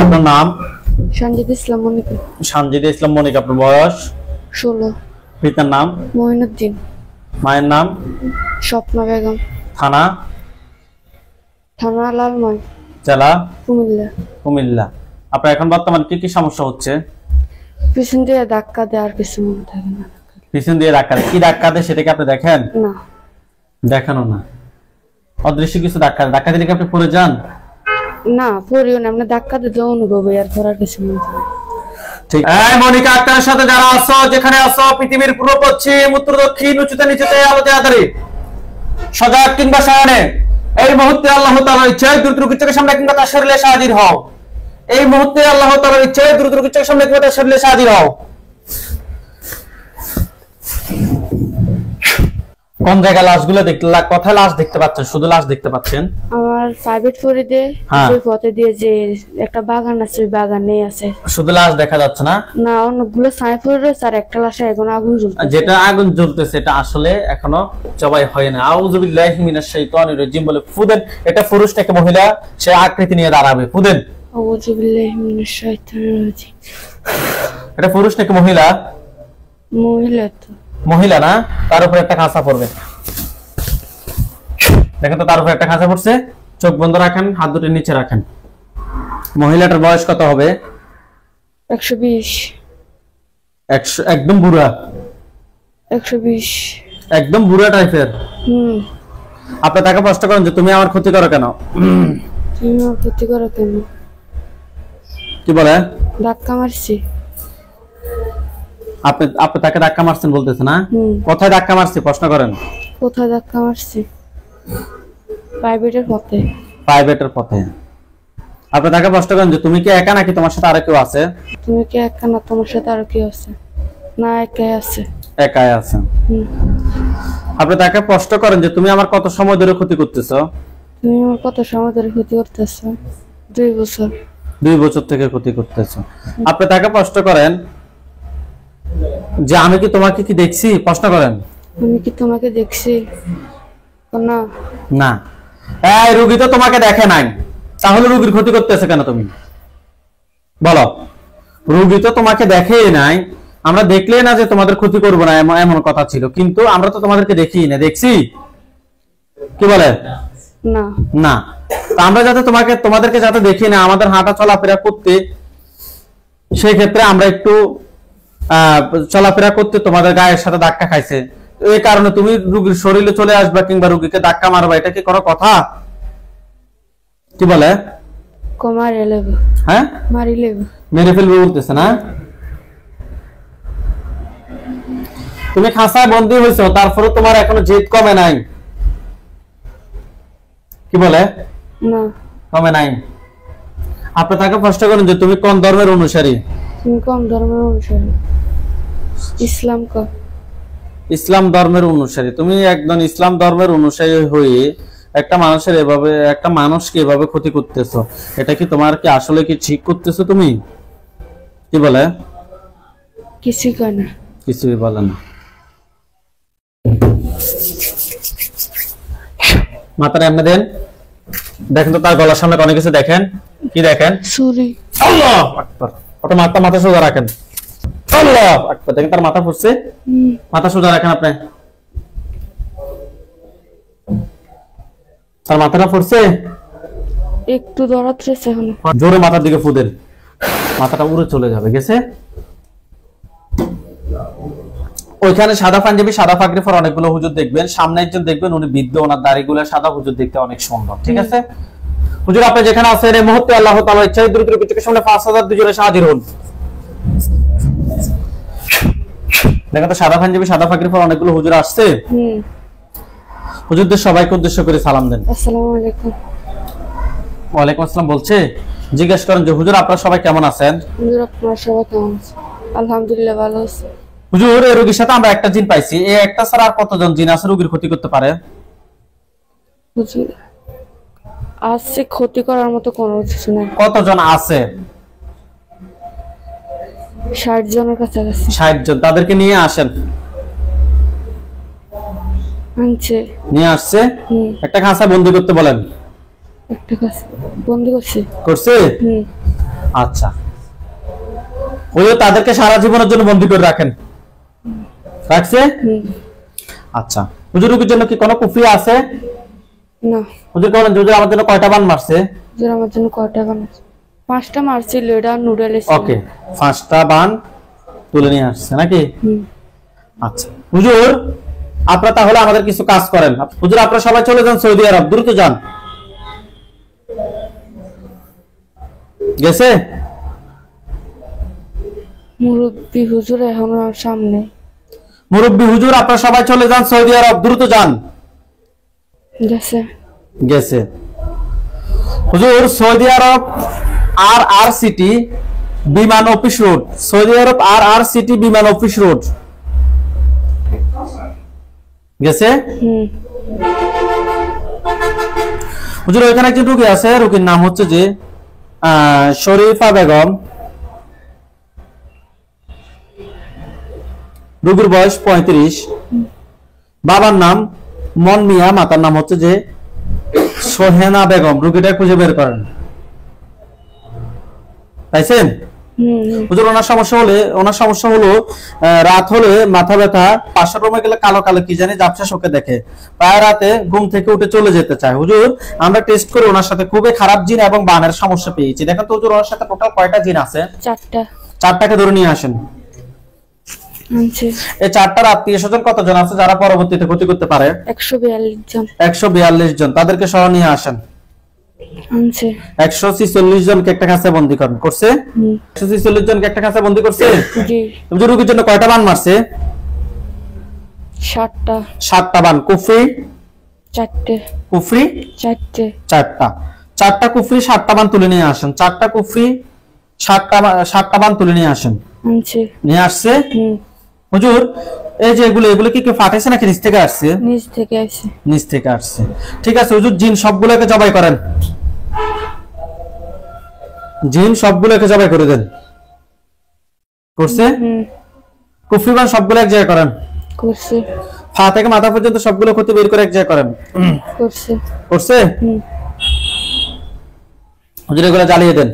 আপনার নাম? সঞ্জিদা ইসলাম মনিকা। সঞ্জিদা ইসলাম মনিকা। আপনার বয়স? 16। পিতার নাম? মঈনুদ্দিন। মায়ের নাম? স্বপ্না বেগম। থানা? থানা লালময়। জেলা? কুমিল্লা। কুমিল্লা। আপনার এখন বর্তমানে কি কি সমস্যা হচ্ছে? পিছন দিয়ে ধাক্কা দেয় আর কিছু মনে থাকে না। পিছন দিয়ে ধাক্কা দেয়? কি ধাক্কা দেয় সেটা কি আপনি দেখেন? না। দেখানো না, অদৃশ্য কিছু ধাক্কা দেয়। ধাক্কা দিলে কি আপনি পড়ে যান? না, পড়িও না, আমরা ধাক্কা দিতে অনুভব আর করার কিছু মনে থাকে। ঠিক। এই মনিকা আক্তারের সাথে যারা আছো, যেখানে আছো, পৃথিবীর পূর্ব পশ্চিম উত্তর দক্ষিণ উচ্চতে নিচুতে আলোতে আধারে সজাগ কিংবা শয়নে এই মুহূর্তে আল্লাহ তাআলার ইচ্ছায় দ্রুত রোগীর চোখের সামনে কিংবা তার শরীরে এসে হাজির হও। এই মুহূর্তে আল্লাহ তাআলার ইচ্ছায় দ্রুত রোগীর চোখের সামনে কিংবা তার শরীরে এসে হাজির হও। কোন জায়গায় লাশগুলো দেখতে, কোথায় লাশ দেখতে পাচ্ছেন? শুধু লাশ দেখতে পাচ্ছেন? আমার প্রাইভেট ফরিদে ওই পথে দিয়ে যে একটা বাগান আছে, ওই বাগানে আছে। শুধু লাশ দেখা যাচ্ছে না? না, অনেকগুলো ছাই পড়ে রয়েছে আর একটা লাশে এখন আগুন জ্বলছে। যেটা আগুন জ্বলতেছে এটা আসলে এখনো জবাই হয় না। আউযু বিল্লাহি মিনাশ শাইতানির রাজিম বলে ফুদেন। এটা পুরুষ নাকি মহিলা সে আকৃতি নিয়ে দাঁড়াবে। ফুদেন। আউযু বিল্লাহি মিনাশ শাইতানির রাজিম। এটা পুরুষ নাকি মহিলা? মহিলা। তো মহিলা না? তার উপরে একটা খাঁচা পড়বে। দেখেন তো, তার উপরে একটা খাঁচা পড়ছে। চোখ বন্ধ রাখেন, হাত দুটো নিচে রাখেন। মহিলাটার বয়স কত হবে? 120। একদম বুড়া? 120। একদম বুড়া টাইপের? আপনি তাকে প্রশ্ন করেন যে তুমি আমার ক্ষতি করো কেন? তুমি আমার ক্ষতি করো কেন? কি বলে? ধাক্কা মারছি। আপনি তাকে ধাক্কা মারছেন বলতেছেন না? কোথায় ধাক্কা মারছি প্রশ্ন করেন। কোথায় ধাক্কা মারছি? প্রাইভেটের পথে। প্রাইভেটের পথে। আপনি তাকে প্রশ্ন করেন যে তুমি কি একা নাকি তোমার সাথে আরো কেউ আছে? তুমি কি একা না তোমার সাথে আরো কেউ আছে? না, একাই আছে। একাই আছে। আপনি তাকে প্রশ্ন করেন যে তুমি আমার কত সময় ধরে ক্ষতি করতেছো? তুমি আমার কত সময় ধরে ক্ষতি করতেছো? 2 বছর। 2 বছর থেকে ক্ষতি করতেছো। আপনি তাকে প্রশ্ন করেন যে আমি কি তোমাকে কি দেখছি? প্রশ্ন করেন। আমি কি তোমাকে দেখছি? না। না। এই রোগী তো তোমাকে দেখে নাই, তাহলে রোগীর ক্ষতি করতেছে কেন তুমি? বলো। রোগী তো তোমাকে দেখেই নাই, আমরা দেখলেই না যে তোমাদের ক্ষতি করব না এমন কথা ছিল, কিন্তু আমরা তো তোমাদেরকে দেখিই না। দেখছি? কি বলে? না। না। আমরা যাতে তোমাদেরকে যাতে দেখি না, আমাদের হাঁটা চলাফেরা করতে, সেই ক্ষেত্রে আমরা একটু চলাফেরা করতে তোমাদের গায়ের সাথে ধাক্কা খাইছে, এই কারণে তুমি রোগীর শরীরে চলে আসবা কিংবা রোগীকে ধাক্কা মারবা, এটা কি কোনো কথা? কি বলে? মারি লেবে। হ্যাঁ, মারি লেবে, মেরে ফেলবে বলতেছে না? তুমি খাঁচায় বন্দী হয়েছো, তারপরে তোমার এখনো জেদ কমে নাই। কি বলে? না, কমে নাই। আপনি তাকে প্রশ্ন করেন যে তুমি কোন ধর্মের অনুসারী? তুমি কোন ধর্মের অনুসারী? ইসলাম। ইসলাম ধর্মের অনুসারী। তুমি একদম ইসলাম ধর্মের অনুসারী হয়ে একটা মানুষকে এভাবে ক্ষতি করতেছো, এটা কি তোমার কি আসলে কি ঠিক করতেছো তুমি? কি বলে? কিছুই কয় না। কিছুই বলে না। মাথাটা এমনি দেন। দেখেন তো তার গলার সামনে অনেক কিছু দেখেন। কি দেখেন? সরি। আল্লাহু আকবার। ওটা মাথা সোজা রাখেন। আল্লাহু আকবার। দেখেন তার মাথা ফুটছে। মাথা সোজা রাখেন আপনি। তার মাথাটা ফুটছে? একটু দৌড়াচ্ছে এখন। জোরে মাথার দিকে ফুদেন, মাথাটা উড়ে চলে যাবে। গেছে? ওইখানে সাদা পাঞ্জাবি সাদা পাগড়ি পরা অনেকগুলো হুজুর দেখবেন, সামনে একজন দেখবেন উনি বৃদ্ধ, ওনার দাড়িগুলো সাদা, হুজুর দেখতে অনেক সুন্দর। ঠিক আছে হুজুর, আপনি যেখানে আছেন এই মুহূর্তে আল্লাহ তাআলার ইচ্ছায় দ্রুত চোখের সামনে 5000 দুজনে হাজির হন। দেখেন তো সাদা পাঞ্জাবি সাদা পাগড়ি পরা অনেকগুলো হুজুর আসছে। হুজুরদের সবাইকে উদ্দেশ্য করে সালাম দেন। আসসালামু আলাইকুম। ওয়ালাইকুম আসসালাম বলছে। জিজ্ঞেস করেন যে হুজুর আপনারা সবাই কেমন আছেন? হুজুর আপনারা সবাই কেমন আছেন? আলহামদুলিল্লাহ ভালো আছি। হুজুর, এই রোগীর সাথে আমরা একটা জিন পাইছি, এই একটা ছাড়া আর কতজন জিন আছে রোগীর ক্ষতি করতে পারে? হুজুর আছে, ক্ষতি করার মতো কোনো কিছু নাই। কতজন আছে? 60 জনের কাছাকাছি। 60 জন। তাদেরকে নিয়ে আসেন। আনছে, নিয়ে আসছে। একটা খাঁচা বন্দি করতে বলেন। একটা খাঁচা বন্দি করছে? আচ্ছা, হুজুর তাদেরকে সারা জীবনের জন্য বন্দী করে রাখেন, রাখছে? আচ্ছা, হুজুর রোগীর জন্য কি কোনো কুফরি আছে? না। হুজুর বলেন হুজুর আমার জন্য কয়টা বান মারছে? হুজুর আমার জন্য কয়টা বান আছে? 5টা মারছিল, এটা নুডল ছিল। ওকে, 5টা বান তুলে নিয়ে আসছে নাকি? আচ্ছা হুজুর, আপনারা তাহলে আমাদের কিছু কাজ করেন। হুজুর আপনারা সবাই চলে যান সৌদি আরব, দ্রুত যান। গেছে? মুরব্বি হুজুর এখন আমার সামনে। মুরব্বি হুজুর আপনারা সবাই চলে যান সৌদি আরব, দ্রুত যান। গেছে? গেছে। হুজুর সৌদি আরব আর সিটি বিমান অফিস রোড, সৌদি আরব আর সিটি বিমান অফিস রোড। গেছে? হুজুর ওইখানে একজন রোগী আছে, রোগীর নাম হচ্ছে যে শরীফা বেগম, রোগীর বয়স 35, বাবার নাম মন মিয়া, মাতার নাম হচ্ছে যে সোহেনা বেগম। রোগীটা খুঁজে বের করেন, পাইছেন? হুজুর ওনার সমস্যা হলো রাত হলে মাথা ব্যথা, পাশের রুমে গেলে কালো কালো কি জানি ঝাপসা চোখে দেখে, প্রায় রাতে ঘুম থেকে উঠে চলে যেতে চায়। হুজুর আমরা টেস্ট করে ওনার সাথে খুবই খারাপ জিন এবং বানের সমস্যা পেয়েছি। দেখেন তো হুজুর ওনার সাথে টোটাল কয়টা জিন আছে? 4টা। 4টাকে ধরে নিয়ে আসেন। এই 4টার আত্মীয় স্বজন কতজন আছে যারা পরবর্তীতে ক্ষতি করতে পারে? 142 জন। 142 জন, তাদেরকে সহ নিয়ে আসেন। 146 জনকে একটা কাছে বন্দী করেন। করছে? 146 জনকে একটা কাছে বন্দী করছে? জি। হুজুর রোগীর জন্য কয়টা বান মারছে? 7টা। 7টা বান। কুফরি? 4টে। কুফরি? 4টে। 4টা কুফরি 7টা বান তুলে নিয়ে আসেন। 4টা কুফরি 7টা বান তুলে নিয়ে আসেন। নিয়ে আসছে? হুজুর এই যে এগুলো কি কেউ ফাটাইছে নাকি নিচ থেকে আসছে? নিচ থেকে আসছে। নিচ থেকে আসছে। ঠিক আছে হুজুর, জিন সবগুলোকে জবাই করেন, জিন সবগুলোকে জবাই করে দেন। করছে? কুফরি বান সবগুলো এক জায়গায় করেন। করছে। পা থেকে মাথা পর্যন্ত সবগুলো ক্ষতি বের করে এক জায়গায় করেন। করছে। করছে? হুজুর এগুলো জ্বালিয়ে দেন।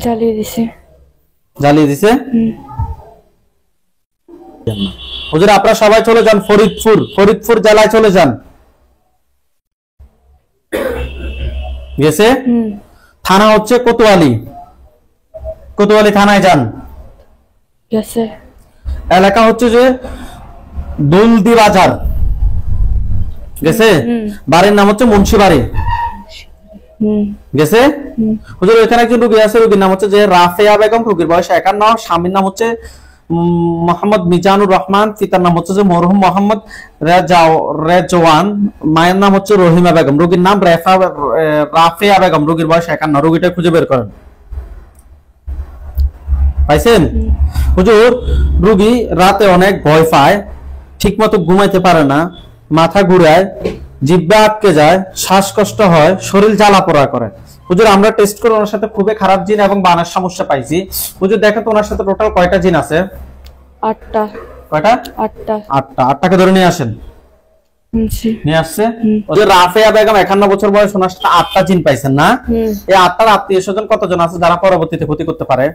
জ্বালিয়ে দিছে। জ্বালিয়ে দিছে? হুজুর আপনারা সবাই চলে যান ফরিদপুর জেলায় চলে যান। গেছে? থানা হচ্ছে কোতোয়ালি থানায় যান। গেছে? এলাকা হচ্ছে যে দুলদি বাজার। গেছে? বাড়ির নাম হচ্ছে মুন্সিবাড়ি। গেছে? হুজুর এখানে একজন রোগী আছে, রোগীর নাম হচ্ছে যে রাফেয়া বেগম, রোগীর বয়স 51, স্বামীর নাম হচ্ছে মোহাম্মদ মিজানুর রহমান, পিতার নাম হচ্ছে যে মরহুম মোহাম্মদ রেজওয়ান, মায়ের নাম হচ্ছে রহিমা বেগম, রোগীর নাম রাফেয়া বেগম, রোগীর বয়স 51। রোগীটা খুঁজে বের করেন। পাইছেন? হুজুর রোগী রাতে অনেক ভয় পায়, ঠিক মতো ঘুমাইতে পারে না, মাথা ঘুরায়, জিহ্বা আটকে যায়, শ্বাসকষ্ট হয়, শরীর জ্বালা পোড়া করে। হুজুর আমরা টেস্ট করে ওনার সাথে খুবই খারাপ জিন এবং বানের সমস্যা পাইছি। হুজুর দেখেন তো ওনার সাথে টোটাল কয়টা জিন আছে? 8টা। কয়টা? 8টা। 8টাকে ধরে নিয়ে আসেন। নিয়ে আসছে? হুজুর রাফেয়া বেগম 51 বছর বয়স, ওনার সাথে 8টা জিন পাইছেন না? এই 8টার আত্মীয় স্বজন কতজন আছে যারা পরবর্তীতে ক্ষতি করতে পারে?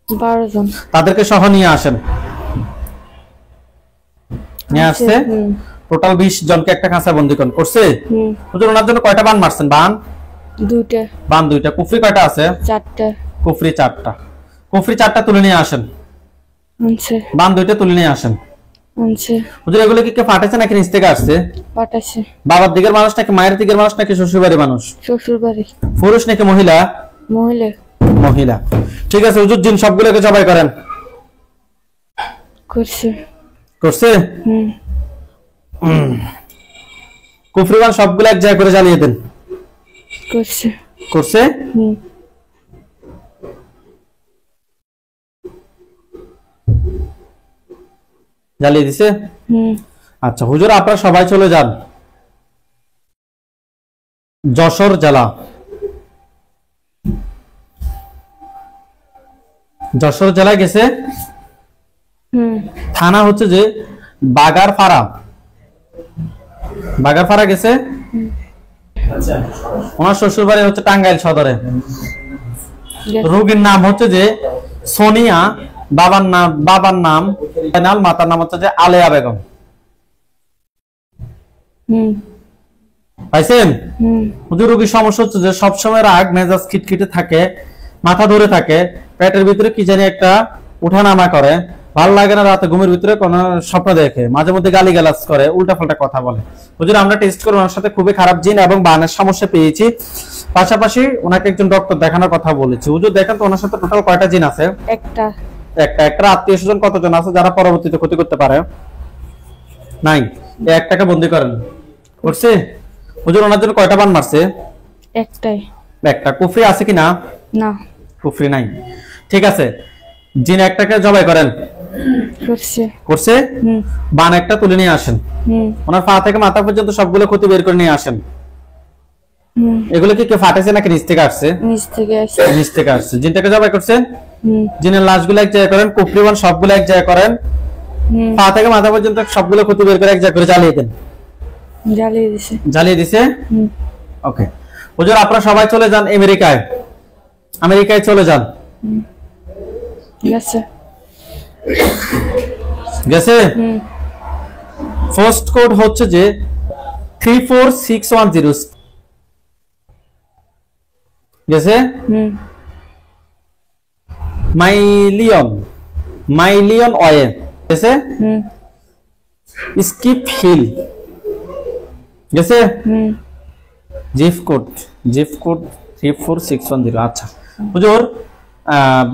12 জন। তাদেরকে সহ নিয়ে আসেন। নিয়ে আসছে? টোটাল 20 জনকে একটা কাঁচা বন্দী করেন। করছে? হুজুর ওনার জন্য কয়টা বান মারছেন? বান 2টা। বান 2টা। কুফরি কয়টা আছে? 4টা। কুফরি 4টা। কুফরি 4টা তুলে নিয়ে আসেন। বান 2টা তুলে নিয়ে আসেন। হুজুর এগুলো কি কে ফাটাইছে নাকি নিচ থেকে আসছে? ফাটাইছে। বাবার দিকের মানুষ নাকি মায়ের দিকের মানুষ নাকি শ্বশুর বাড়ির মানুষ? শ্বশুর বাড়ি। পুরুষ নাকি মহিলা? মহিলা। মহিলা। ঠিক আছে হুজুর জিন সবগুলোকে জবাই করেন। করছে? করছে? কুফরি বান সবগুলো এক জায়গায় করে জ্বালিয়ে দেন। করছে? করছে? জ্বালিয়ে দিছে? আচ্ছা হুজুর আপনারা সবাই চলে যান যশোর জেলা। যশোর জেলায় গেছে? থানা হচ্ছে যে বাগারপাড়া গেছে? ওনার শ্বশুর বাড়ি হচ্ছে টাঙ্গাইল সদরে। রোগীর নাম হচ্ছে যে সোনিয়া, বাবার নাম ফাইনাল, মাতার নাম হচ্ছে যে আলেয়া বেগম। পাইছেন? হুজুর রোগীর সমস্যা হচ্ছে যে সবসময় রাগ, মেজাজ খিটখিটে থাকে, মাথা ধরে থাকে, পেটের ভিতরে কি জানি একটা উঠানামা করে, ভালো লাগে না, রাতে ঘুমের ভিতরে কোন স্বপ্ন দেখে, মাঝে মধ্যে গালিগালাজ করে, উল্টাপাল্টা কথা বলে। হুজুর আমরা টেস্ট করে ওনার সাথে খুবই খারাপ জিন এবং বানের সমস্যা পেয়েছি, পাশাপাশি ওনাকে একজন ডক্টর দেখানোর কথা বলেছি। হুজুর দেখেন তো ওনার সাথে টোটাল কয়টা জিন আছে? একটা। একটা আত্মীয় স্বজন কতজন আছে যারা পরবর্তীতে ক্ষতি করতে পারে? নাই। এই একটাকে বন্দি করেন করছে। হুজুর ওনার জন্য কয়টা বান মারছে? একটাই। একটা। কুফরি আছে কি না? না, কুফরি নাই। ঠিক আছে, জিন একটাকে জবাই করেন। করছে। বান একটা তুলে নিয়ে আসেন, ওনার পা থেকে মাথা পর্যন্ত সবগুলো ক্ষতি বের করে নিয়ে আসেন। এগুলো কি কেউ ফাটেছে নাকি নিচ থেকে আসছে? নিচ থেকে আসছে। জিনটাকে জবাই করছেন, জিনের লাশগুলো এক জায়গায় করেন, কুফরি বান সবগুলো এক জায়গায় করেন, পা থেকে মাথা পর্যন্ত সবগুলো ক্ষতি বের করে এক জায়গায় করে জ্বালিয়ে দেন। জ্বালিয়ে দিছে। ওকে হুজুর আপনারা সবাই চলে যান আমেরিকায় চলে যান। গেছে? ফার্স্ট কোড হচ্ছে যে 34610। গেছে? মাইলিয়ন ওয়ে। গেছে? Skip hill. গেছে? Zip code 34610। আচ্ছা হুজুর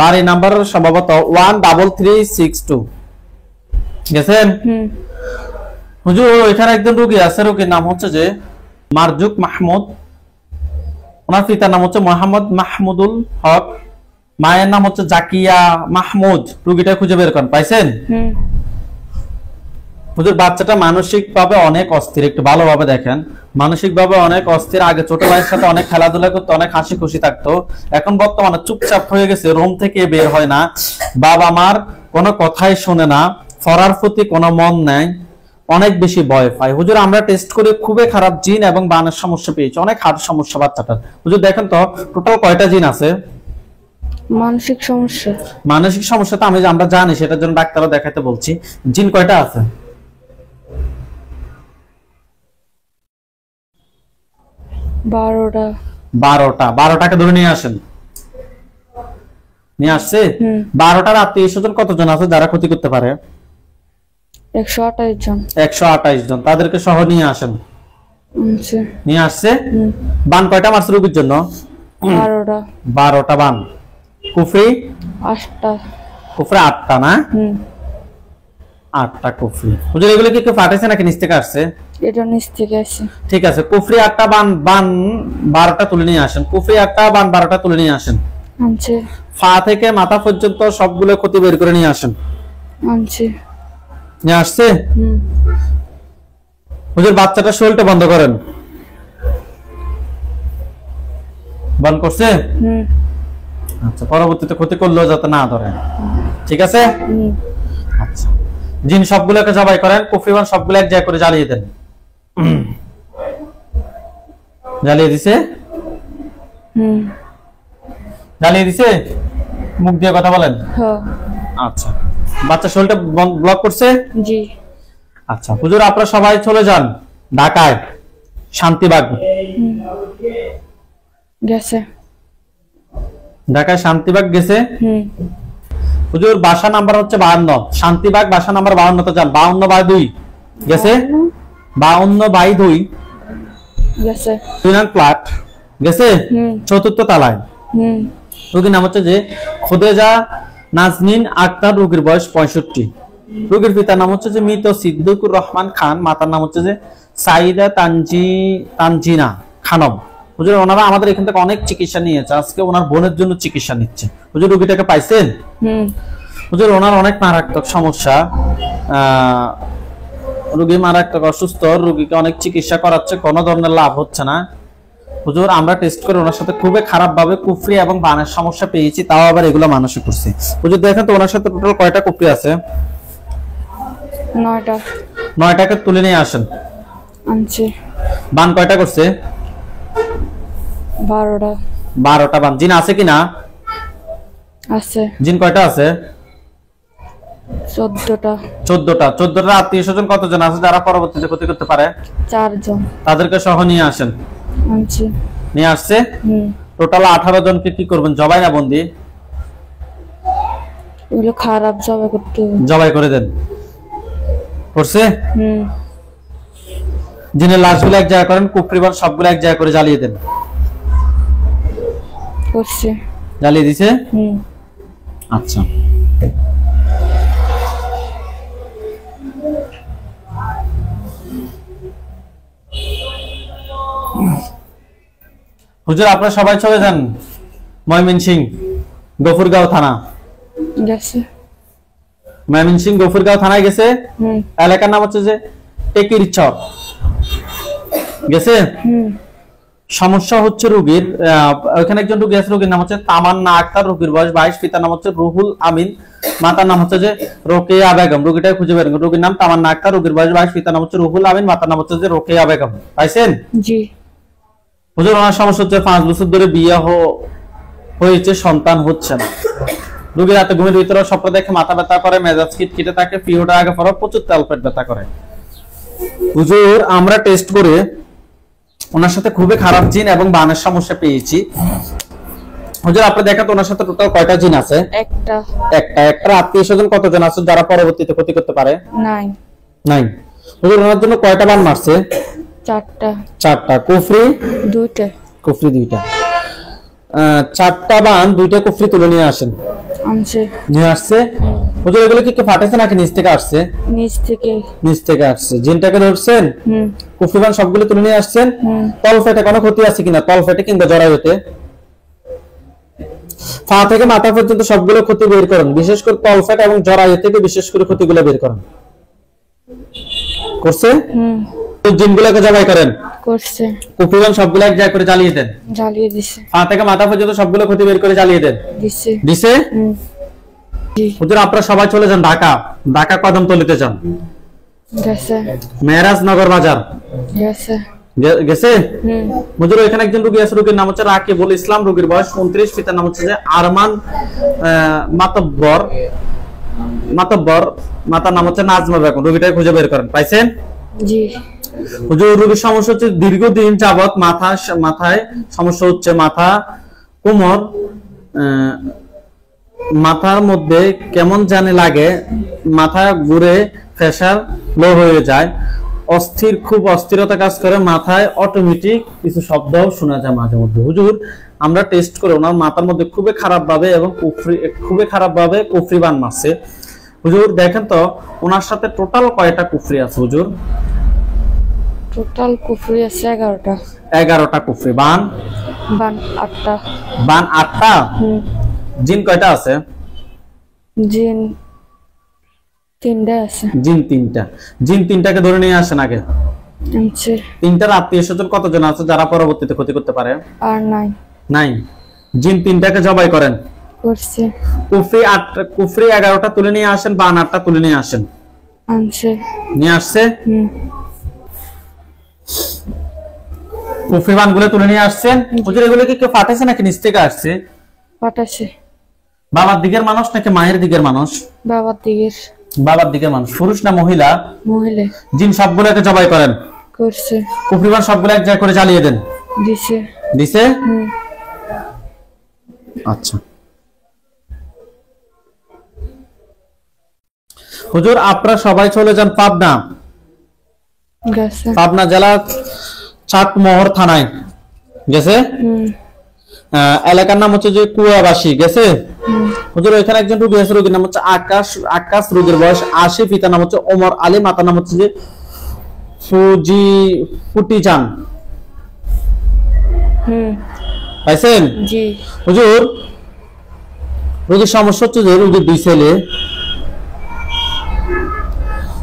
বাড়ি নাম্বার সম্ভবত 13362। গেছেন? হুজুর এখানে একজন রোগী আছে, রোগীর নাম হচ্ছে যে মারজুক মাহমুদ, ওনার পিতার নাম হচ্ছে মোহাম্মদ মাহমুদুল হক, মায়ের নাম হচ্ছে জাকিয়া মাহমুদ। রোগীটা খুঁজে বের করেন। পাইছেন? হুজুর বাচ্চাটা মানসিক ভাবে অনেক অস্থির, একটু ভালোভাবে দেখেন। মানসিক ভাবে অনেক অস্থির। আগে ছোট ভাইয়ের সাথে অনেক খেলাধুলা করতো, অনেক হাসি খুশি থাকতো, এখন বর্তমানে চুপচাপ হয়ে গেছে, রুম থেকে বের হয় না, বাবা মার কোনো কথাই শোনে না, পড়ার প্রতি কোনো মন নেই, অনেক বেশি ভয় পায়। হুজুর আমরা টেস্ট করে খুবই খারাপ জিন এবং বানের সমস্যা পেয়েছি, অনেক হার্ট সমস্যা বাচ্চাটার। হুজুর দেখেন তো টোটাল কয়টা জিন আছে? মানসিক সমস্যা তো আমরা জানি, সেটার জন্য ডাক্তারও দেখাতে বলছি। জিন কয়টা আছে? 12টাকে ধরে নিয়ে আসেন। নিয়ে আসছে? 12টার আত্মীয় স্বজন কতজন আছে যারা ক্ষতি করতে পারে? 128 জন। তাদেরকে সহ নিয়ে আসেন। নিয়ে আসছে। বান কয়টা মারছে রোগীর জন্য? 12টা বান। কুফরি 8টা না? 8টা কুফরি। হুজুর এগুলো কি কেউ ফাটেছে নাকি নিচ থেকে আসছে? এটা নিচ থেকে আসছে। ঠিক আছে, কুফরি 8টা বান 12টা তুলে নিয়ে আসেন। কুফরি 8টা বান 12টা তুলে নিয়ে আসেন। পা থেকে মাথা পর্যন্ত সবগুলো ক্ষতি বের করে নিয়ে আসেন। নিয়ে আসছে? হুজুর বাচ্চাটা শরীরটা বন্ধ করেন। বন্ধ করছে? আচ্ছা পরবর্তীতে ক্ষতি করলেও যাতে না ধরে। ঠিক আছে? আচ্ছা জিন সবগুলোকে জবাই করেন, কুফরিবান সবগুলো এক জায়গায় করে জ্বালিয়ে দেন। জ্বালিয়ে দিছে? জ্বালিয়ে দিছে? মুখ দিয়ে কথা বলেন। আচ্ছা বাচ্চা শরীরটা ব্লক করছে? জি। আচ্ছা হুজুর আপনারা সবাই চলে যান ঢাকায় শান্তিবাগ। গেছে? ঢাকায় শান্তিবাগ গেছে? হুজুর বাসা নাম্বার হচ্ছে 52, শান্তিবাগ বাসা নাম্বার 52 তে যান। 52/2 গেছে? 52/2 গেছে? 2 নং ফ্ল্যাট গেছে? 4th তলায়। রোগীর নাম হচ্ছে যে খুদেজা নাজনীন আক্তার, রোগীর বয়স 65। রোগীর পিতার নাম হচ্ছে যে মৃত সিদ্দিকুর রহমান খান, মাতার নাম হচ্ছে যে সাইদা তানজিনা খানম। হুজুর ওনারা আমাদের এখান থেকে অনেক চিকিৎসা নিয়েছে, আজকে ওনার বোনের জন্য চিকিৎসা নিচ্ছে। হুজুর রোগীটাকে পাইছেন? হুজুর ওনার অনেক মারাত্মক সমস্যা, রোগী মারাত্মক অসুস্থ, রোগীকে অনেক চিকিৎসা করাচ্ছে, কোনো ধরনের লাভ হচ্ছে না। হুজুর আমরা টেস্ট করে ওনার সাথে খুবই খারাপ ভাবে কুফরি এবং বানের সমস্যা পেয়েছি, তাও আবার এগুলো মানুষই করছে। হুজুর দেখেন তো ওনার সাথে টোটাল কয়টা কুফরি আছে? 9টা। 9টাকে তুলে নিয়ে আসেন। বান কয়টা করছে? 12টা 12টা বান। জিন আছে কিনা? আছে। জিন কয়টা আছে? 14টা 14টা আত্মীয় স্বজন কতজন আছে যারা পরবর্তীতে ক্ষতি করতে পারে? 4 জন। তাদেরকে সহ নিয়ে আসেন। আনছি। নিয়ে আসছে। হুম। টোটাল 18 জনকে কি করবেন, জবাই না বন্দি? এগুলো খারাপ জবাই করতে হবে। জবাই করে দেন। করছে? হুম। জিনের লাশগুলো এক জায়গা করেন, কুফরিবান সবগুলো এক জায়গা করে জ্বালিয়ে দেন। করছে। জ্বালিয়ে দিছে? হুম। আচ্ছা। হুজুর আপনারা সবাই চলে যান ময়মনসিংহ গফুরগাঁও থানা। গেছে। ময়মনসিংহ গফুরগাঁও থানায় গেছে। হুম। এলাকার নাম হচ্ছে যে টেকির চর। গেছে। হুম। সমস্যা হচ্ছে রোগীর ওখানে একজন রোগী আছে, রোগীর নাম হচ্ছে তামান্না আক্তার, রোগীর বয়স 22, পিতার নাম হচ্ছে রুহুল আমিন, মাতার নাম হচ্ছে যে রোকেয়া বেগম। রোগীটাই খুঁজে বের করুন। রোগীর নাম তামান্না আক্তার, রোগীর বয়স 22, পিতার নাম হচ্ছে রুহুল আমিন, মাতার নাম হচ্ছে যে রোকেয়া বেগম। পাইছেন? জি। হুজুর ওনার সমস্যা হচ্ছে 5 বছর ধরে বিয়ে হয়েছে, সন্তান হচ্ছে না। রোগীর রাতে ঘুমের ভিতরে স্বপ্ন দেখে মাথা ব্যথা করে, মেজাজ খিটখিটে থাকে, পিরিয়ড আগে পরে প্রচুর তলপেট ব্যথা করে। হুজুর আমরা টেস্ট করে ওনার সাথে খুবই খারাপ জিন এবং বানের সমস্যা পেয়েছি। হুজুর আপনি দেখাতো ওনার সাথে টোটাল কয়টা জিন আছে? একটা আত্মীয় স্বজন কতজন আছে যারা পরবর্তীতে ক্ষতি করতে পারে? নাই। হুজুর ওনার জন্য কয়টা বান মারছে? 4টা। কুফরি 2টা। কুফরি 2টা। 4টা বান 2টা কুফরি তুলে নিয়ে আসেন। আনছে। নিয়ে আসছে। হুজুর এগুলো কি ফাটেছে নাকি নিচ থেকে আসছে? নিচ থেকে আসছে। জিনটাকে ধরছেন? হুম। কুফরি বান সবগুলো তুলে নিয়ে আসছেন। হুম। তল ফেটে কোনো ক্ষতি আছে কিনা? তল ফেটে কিংবা জরায়ুতে পা থেকে মাথা পর্যন্ত সবগুলো ক্ষতি বের করেন, বিশেষ করে তল ফেট এবং জরায়ু থেকে বিশেষ করে ক্ষতিগুলো বের করেন। করছে? হুম। জিনগুলোকে জবাই করেন। করছে। কুফরি বান সবগুলো এক জায়গায় করে জ্বালিয়ে দেন। জ্বালিয়ে দিছে। পা থেকে মাথা পর্যন্ত সবগুলো ক্ষতি বের করে জ্বালিয়ে দেন। দিছে? হুম। হুজুর আপনারা সবাই চলে যান ঢাকা কদমতলিতে যান। গেছে। মেরাজ নগর বাজার। গেছে। হুম। হুজুর এখানে একজন রোগী আছে, রোগীর নাম হচ্ছে রাকিবুল ইসলাম, রোগীর বয়স 29, পিতার নাম হচ্ছে যে আরমান মাতব্বর, মাতার নাম হচ্ছে নাজমা বেগম। রোগীটাকে খুঁজে বের করেন। পাইছেন? জি। হুজুর রোগীর সমস্যা হচ্ছে দীর্ঘদিন যাবত মাথায় সমস্যা হচ্ছে, মাথা, কোমর, মাথার মধ্যে কেমন জানি লাগে, মাথা ঘুরে, প্রেসার লো হয়ে যায়, খুব অস্থিরতা কাজ করে, মাথায় অটোমেটিক কিছু শব্দ শোনা যায় মাঝে মধ্যে। হুজুর আমরা টেস্ট করে ওনার মাথার মধ্যে খুবই খারাপ ভাবে কুফরি বান মারছে। হুজুর দেখেন তো ওনার সাথে টোটাল কয়টা কুফরি আছে? হুজুর টোটাল কুফরি আছে 11টা। 11টা কুফরি। বান 8টা। বান 8টা। হুম। জিন কয়টা আছে? জিন 3টা আছে। জিন 3টা। জিন 3টাকে ধরে নিয়ে আসেন আগে। আনছে। 3টার আত্মীয় স্বজন কতজন আছে যারা পরবর্তীতে ক্ষতি করতে পারে? আর নাই। জিন 3টাকে জবাই করেন। করছে। কুফরি 11টা তুলে নিয়ে আসেন, বান 8টা তুলে নিয়ে আসেন। আনছে। নিয়ে আসছে। হুম। কুফরি বানগুলো তুলে নিয়ে আসছেন। হুজুর এগুলো কি কেউ ফাটেছে নাকি নিচ থেকে আসছে? ফাটাছে। বাবার দিকের মানুষ নাকি মায়ের দিকের মানুষ? বাবার দিকের মানুষ। পুরুষ না মহিলা? মহিলা। জিন সবগুলোকে জবাই করেন। করছে। কুফরি বান সবগুলো এক জায়গায় করে জ্বালিয়ে দেন। দিছে? হুম। আচ্ছা। হুজুর আপনারা সবাই চলে যান পাবনা জেলা চাটমোহর থানায়। গেছে। এলাকার নাম হচ্ছে যে কুয়াবাসী। গেছে। হুজুর এখানে একজন রোগী আছে, রোগীর নাম হচ্ছে আকাশ, রোগীর বয়স 80, পিতার নাম হচ্ছে ওমর আলী, মাতার নাম হচ্ছে যে ফুটিজান। পাইছেন? জি। হুজুর রোগীর সমস্যা হচ্ছে যে রোগীর 2 ছেলে।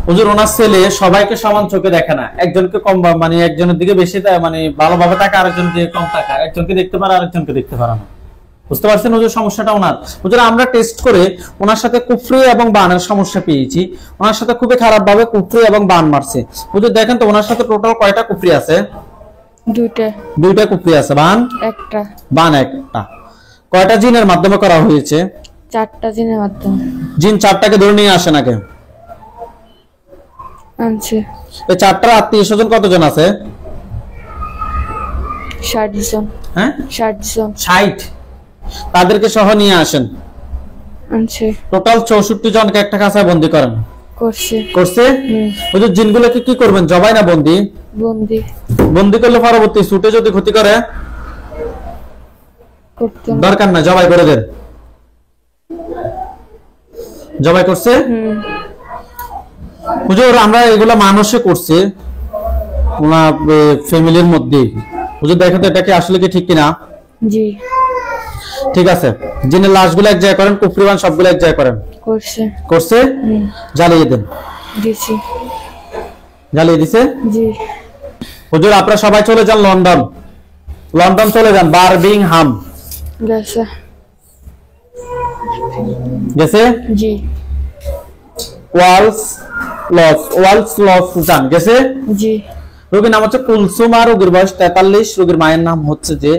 হুজুর ওনার ছেলে সবাইকে সমান চোখে দেখে না, একজনকে কম, মানে একজনের দিকে বেশি মানে ভালোভাবে তাকায়, আরেকজনের দিকে কম তাকায়, একজনকে দেখতে পারে আরেকজনকে দেখতে পারে না। বুঝতে পারছেন হুজুর সমস্যাটা ওনার? হুজুর আমরা টেস্ট করে ওনার সাথে কুফরি এবং বানের সমস্যা পেয়েছি। ওনার সাথে খুবই খারাপ ভাবে কুফরি এবং বান মারছে। হুজুর দেখেন তো ওনার সাথে টোটাল কয়টা কুফরি আছে? দুইটা দুইটা কুফরি আছে, বান একটা বান একটা। কয়টা জিনের মাধ্যমে করা হয়েছে? চারটা দিনের মাধ্যমে। জিন চারটাকে ধরে নিয়ে আসেন আগে। আনছে এই চারটার আত্মীয় স্বজন কতজন আছে? 60 জন। হ্যাঁ 60 জন 60, তাদেরকে সহ নিয়ে আসেন। আনছে টোটাল 64 জনকে একটা কাঁচায় বন্দি করেন। করছে করছে? হুজুর জিনগুলোকে কি করবেন, জবাই না বন্দি? বন্দি বন্দি করলে পরবর্তী ছুটে যদি ক্ষতি করে করতে দরকার না, জবাই করে দেন। জবাই করছে? হুজুর আমরা এগুলো মানুষে করছে ওনার ফ্যামিলির মধ্যে। হুজুর দেখেন তো এটা কি আসলে কি ঠিক কিনা? জি ঠিক আছে, জিনের লাশগুলো এক জায়গায় করেন, কুফরিবান সবগুলো এক জায়গায় করেন। করছে করছে? জ্বালিয়ে দেন। দিছি জ্বালিয়ে দিছে? জি হুজুর আপনারা সবাই চলে যান লন্ডন। লন্ডন চলে যান, বার্মিংহাম। গেছে গেছে? জি ওয়ালস লস যান। গেছে? জি রোগীর নাম হচ্ছে কুলসুম, আর রোগীর বয়স 43। রোগীর মায়ের নাম হচ্ছে যে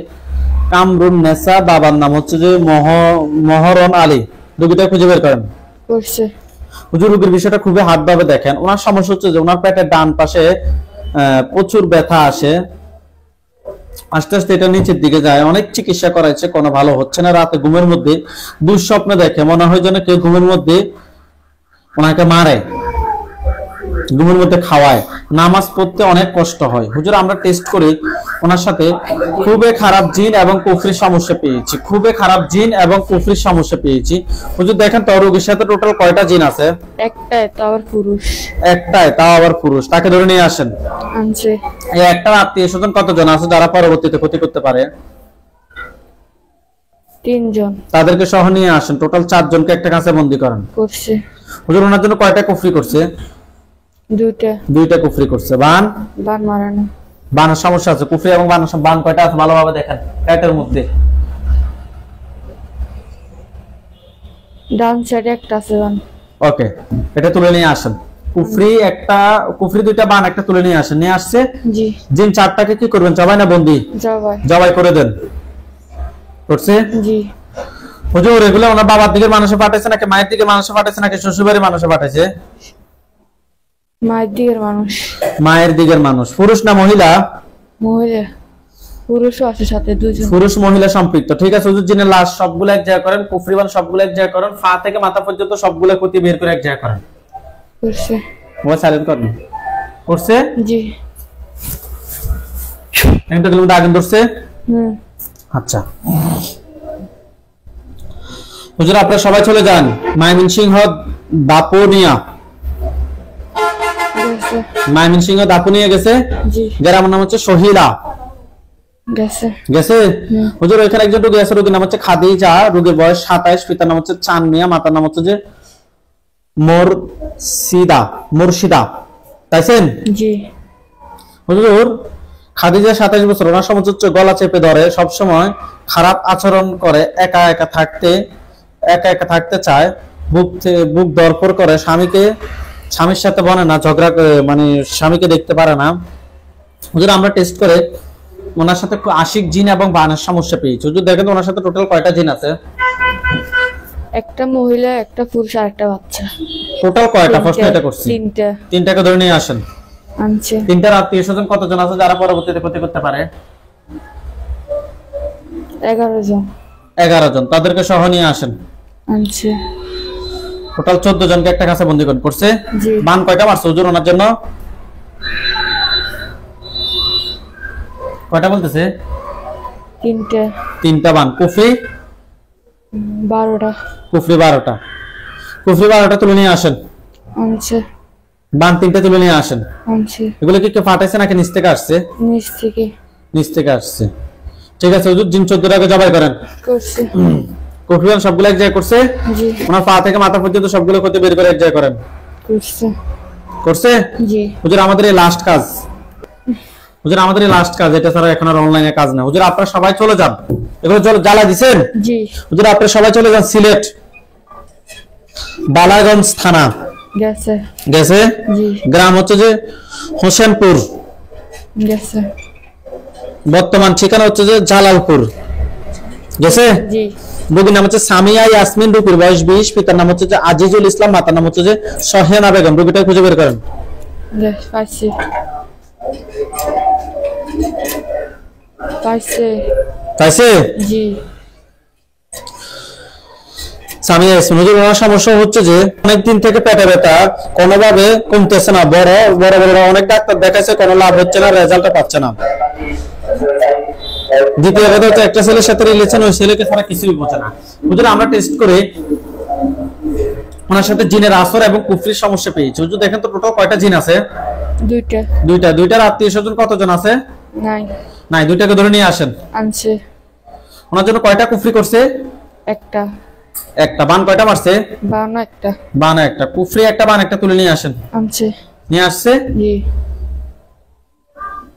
কামরুন নেসা, বাবার নাম হচ্ছে যে মহরন আলী। রোগীটা খুঁজে বের করেন। করছে হুজুর রোগীর বিষয়টা খুবই হার্ডভাবে দেখেন। ওনার সমস্যা হচ্ছে যে ওনার পেটের ডান পাশে প্রচুর ব্যথা আসে, আস্তে আস্তে এটা নিচের দিকে যায়। অনেক চিকিৎসা করাইছে, কোনো ভালো হচ্ছে না। রাতে ঘুমের মধ্যে দুঃস্বপ্ন দেখে, মনে হয় যেন কেউ ঘুমের মধ্যে ওনাকে মারে, ঘুমের মধ্যে খাওয়ায়। নামাজ পড়তে অনেক কষ্ট হয়। হুজুর আমরা টেস্ট করি, ওনার সাথে খুবই খারাপ জিন এবং কুফরির সমস্যা পেয়েছি, খুবই খারাপ জিন এবং কুফরির সমস্যা পেয়েছি। হুজুর দেখেন তো রোগীর সাথে টোটাল কয়টা জিন আছে? একটাই, তাও আবার পুরুষ। একটাই, তাও আবার পুরুষ। তাকে ধরে নিয়ে আসেন। আনছে এই একটা আত্মীয় স্বজন কতজন আছে যারা পরবর্তীতে ক্ষতি করতে পারে? 3 জন। তাদেরকে সহ নিয়ে আসেন। টোটাল 4 জনকে একটা কাছে বন্দী করেন। করছে হুজুর ওনার জন্য কয়টা কুফরি করছে? দুইটা কুফরি করছে। বান মারানো। বানের সমস্যা আছে, কুফরি এবং বান কয়টা আছে ভালোভাবে দেখেন পেটের মধ্যে। ডান সাইডে একটা আছে বান। ওকে, এটা তুলে নিয়ে আসেন। কুফরি দুইটা, বান একটা তুলে নিয়ে আসেন। নিয়ে আসছে? জি জিন চারটাকে কি করবেন, জবাই না বন্দি? জবাই করে দেন। করছে? জি হুজুর এগুলো ওনার বাবার দিকের মানুষে পাঠাইছে নাকি মায়ের দিকে মানুষে পাঠাইছে নাকি শ্বশুরবাড়ির মানুষে পাঠাইছে? মায়ের দিকের মানুষ। মায়ের দিকের মানুষ। পুরুষ না মহিলা? মহিলা। পুরুষও আছে সাথে, 2 জন। পুরুষ মহিলা সম্পৃক্ত। ঠিক আছে হুজুর জিনের লাশ সবগুলো এক জায়গা করেন, কুফরিবান সবগুলো এক জায়গা করেন, পা থেকে মাথা পর্যন্ত সবগুলো ক্ষতি বের করে এক জায়গা করেন। করছে মোবাইল সাইলেন্ট করেন। করছে? জি এমন তো আগুন ধরছে? আচ্ছা হুজুর আপনারা সবাই চলে যান ময়মনসিংহ দাপুনিয়া। ময়মনসিংহ দাপুনিয়া গেছে? জি গ্রামের নাম হচ্ছে সহিলা। গেছে গেছে? হুজুর ওইখানে একজন রোগী আছে, রোগীর নাম হচ্ছে খাদিজা, রোগীর বয়স 27, পিতার নাম হচ্ছে চান মিয়া, মাতার নাম হচ্ছে যে মুর্শিদা। তাইছেন? জি হুজুর খাদিজা 27 বছর, ওনার সমস্যা হচ্ছে গলা চেপে ধরে, সব সময় খারাপ আচরণ করে, একা একা থাকতে চায়, বুক দরপর করে, স্বামীর সাথে বনে না, ঝগড়া মানে স্বামীকে দেখতে পারে না। হুজুর আমরা টেস্ট করে ওনার সাথে আশিক জিন এবং বানের সমস্যা পেয়েছি। হুজুর দেখেন ওনার সাথে টোটাল কয়টা জিন আছে? একটা মহিলা, একটা পুরুষ আর একটা বাচ্চা। টোটাল কয়টা? ফার্স্ট এটা করছি। 3টাকে ধরে নিয়ে আসেন। আনছে 3টার আত্মীয় স্বজন কতজন আছে যারা পরবর্তীতে ক্ষতি করতে পারে? 11 জন। 11 জন, তাদেরকে সহ নিয়ে আসেন। আনছে টোটাল 14 জনকে একটা কাছে বন্দী করছে। বান কয়টা মারছে হুজুর ওনার জন্য? কয়টা বলতেছে? 3টা বান। কুফরি 12টা। কুফরি 12টা তুলে নিয়ে আসেন। আনছে বান 3টা তুলে নিয়ে আসেন। আনছে এগুলো কি কেউ ফাটাইছে নাকি নিচ থেকে আসছে? নিচ থেকে আসছে। ঠিক আছে হুজুর জিন 14টাকে জবাই করেন। করছে কুফরিবান সবগুলো এক জায়গায় করছে? জি ওনার পা থেকে মাথা পর্যন্ত সবগুলো ক্ষতি বের করে এক জায়গায় করেন। করছে? জি হুজুর আমাদের এই লাস্ট কাজ, এটা ছাড়া এখন আর অনলাইনে কাজ না। হুজুর আপনারা সবাই চলে যান। এগুলো জ্বালা দিছেন? জি হুজুর আপনারা সবাই চলে যান সিলেট বালাগঞ্জ থানা। গেছে জি গ্রাম হচ্ছে যে হোসেনপুর। বর্তমান ঠিকানা হচ্ছে যে জালালপুর, গেছে? জি। রোগীর নাম হচ্ছে সামিয়া ইয়াসমিন, রুপির বয়স 20, পিতার নাম হচ্ছে যে আজিজুল ইসলাম, মাতার নাম হচ্ছে যে সহেনা বেগম। রোগীটা খুঁজে বের করেন। পাইছে পাইছে পাইছে? জি। সামিয়া ইয়াসমিন, হুজুর ওনার সমস্যা হচ্ছে যে অনেকদিন থেকে পেটে ব্যথা কোনোভাবে কমতেছে না, বড় বড় বড় অনেক ডাক্তার দেখাইছে, কোনো লাভ হচ্ছে না, রেজাল্টটা পাচ্ছে না। দ্বিতীয় কথা হচ্ছে একটা ছেলের সাথে রিলেশন, ওই ছেলেকে ছাড়া কিছুই বোঝে না। হুজুর আমরা টেস্ট করে ওনার সাথে জিনের আসর এবং কুফরির সমস্যা পেয়েছি। হুজুর দেখেন তো টোটাল কয়টা জিন আছে? দুইটার আত্মীয় স্বজন কতজন আছে? নাই। দুইটাকে ধরে নিয়ে আসেন। আনছে। ওনার জন্য কয়টা কুফরি করছে? একটা। বান কয়টা মারছে? বান একটা। কুফরি একটা, বান একটা তুলে নিয়ে আসেন। আনছে। নিয়ে আসছে? জি।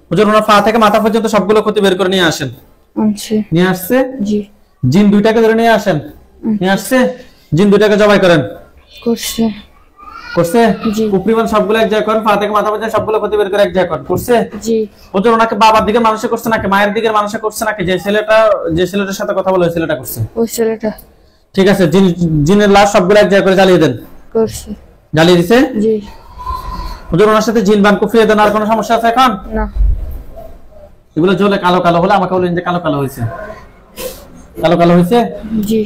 হুজুর ওনার পা থেকে মাথা পর্যন্ত সবগুলো ক্ষতি বের করে নিয়ে আসেন। আনছে। নিয়ে আসছে? জি। জিন দুইটাকে ধরে নিয়ে আসেন। নিয়ে আসছে? জিন দুইটাকে জবাই করেন। করছে? জি। কুফরি বান সবগুলো এক জায়গায় করেন, পা থেকে মাথা পর্যন্ত সবগুলো ক্ষতি বের করে এক জায়গায় করেন। করছে? জি। হুজুর ওনাকে বাবার দিকে মানুষে করছে নাকি মায়ের দিকে মানুষে করছে নাকি যে ছেলেটার সাথে কথা বলে ওই ছেলেটা করছে? ওই ছেলেটা। ঠিক আছে, জিনের লাশ সবগুলো এক জায়গায় করে জ্বালিয়ে দেন। করছে। জ্বালিয়ে দিছে? জি। হুজুর ওনার সাথে জিন বান কুফরি দেন, আর কোনো সমস্যা আছে এখন? না। এগুলো জ্বলে কালো কালো হলে আমাকে বলেন যে কালো কালো হয়েছে। কালো কালো হয়েছে? জি।